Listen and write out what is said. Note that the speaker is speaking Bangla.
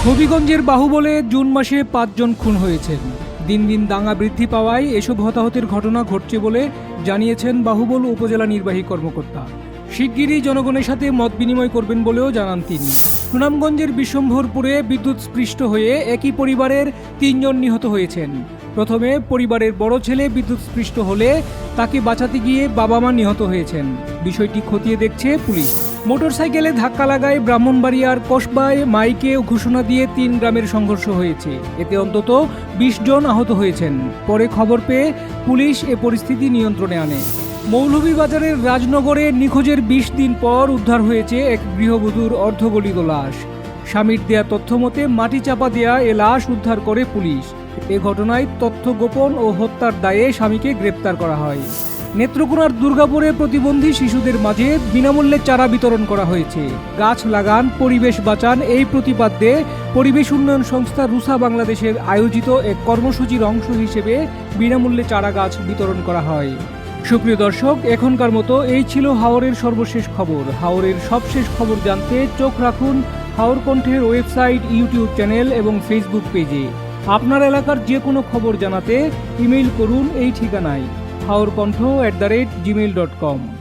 হবিগঞ্জের বাহুবলে জুন মাসে ৫ জন খুন হয়েছেন। দিন দিন দাঙ্গা বৃদ্ধি পাওয়ায় এসব হতাহতের ঘটনা ঘটছে বলে জানিয়েছেন বাহুবল উপজেলা নির্বাহী কর্মকর্তা। শিগগিরই জনগণের সাথে মত বিনিময় করবেন বলেও জানান তিনি। সুনামগঞ্জের বিশ্বম্ভরপুরে বিদ্যুৎস্পৃষ্ট হয়ে একই পরিবারের ৩ জন নিহত হয়েছেন। প্রথমে পরিবারের বড় ছেলে বিদ্যুৎস্পৃষ্ট হলে তাকে বাঁচাতে গিয়ে বাবা মা নিহত হয়েছেন। বিষয়টি খতিয়ে দেখছে পুলিশ। মোটরসাইকেলে ধাক্কা লাগায় ব্রাহ্মণবাড়িয়ার কসবায় মাইকে ঘোষণা দিয়ে ৩ গ্রামের সংঘর্ষ হয়েছে। এতে অন্তত ২০ জন আহত হয়েছেন। পরে খবর পেয়ে পুলিশ এ পরিস্থিতি নিয়ন্ত্রণে আনে। মৌলভীবাজারের রাজনগরে নিখোঁজের ২০ দিন পর উদ্ধার হয়েছে এক গৃহবধূর অর্ধগলিত লাশ। স্বামীর দেয়া তথ্য মতে মাটি চাপা দেয়া এ লাশ উদ্ধার করে পুলিশ। এ ঘটনায় তথ্য গোপন ও হত্যার দায়ে স্বামীকে গ্রেপ্তার করা হয়। নেত্রকোনার দুর্গাপুরে প্রতিবন্ধী শিশুদের মাঝে বিনামূল্যে চারা বিতরণ করা হয়েছে। গাছ লাগান, পরিবেশ বাঁচান এই প্রতিপাদ্যে পরিবেশ উন্নয়ন সংস্থা রুসা বাংলাদেশের আয়োজিত এক কর্মসূচির অংশ হিসেবে বিনামূল্যে চারা গাছ বিতরণ করা হয়। সুপ্রিয় দর্শক, এখনকার মতো এই ছিল হাওরের সর্বশেষ খবর। হাওরের সবশেষ খবর জানতে চোখ রাখুন হাওর কণ্ঠের ওয়েবসাইট, ইউটিউব চ্যানেল এবং ফেসবুক পেজে। আপনার এলাকার যে কোনো খবর জানাতে ইমেইল করুন এই ঠিকানায় haorkontho@gmail.com।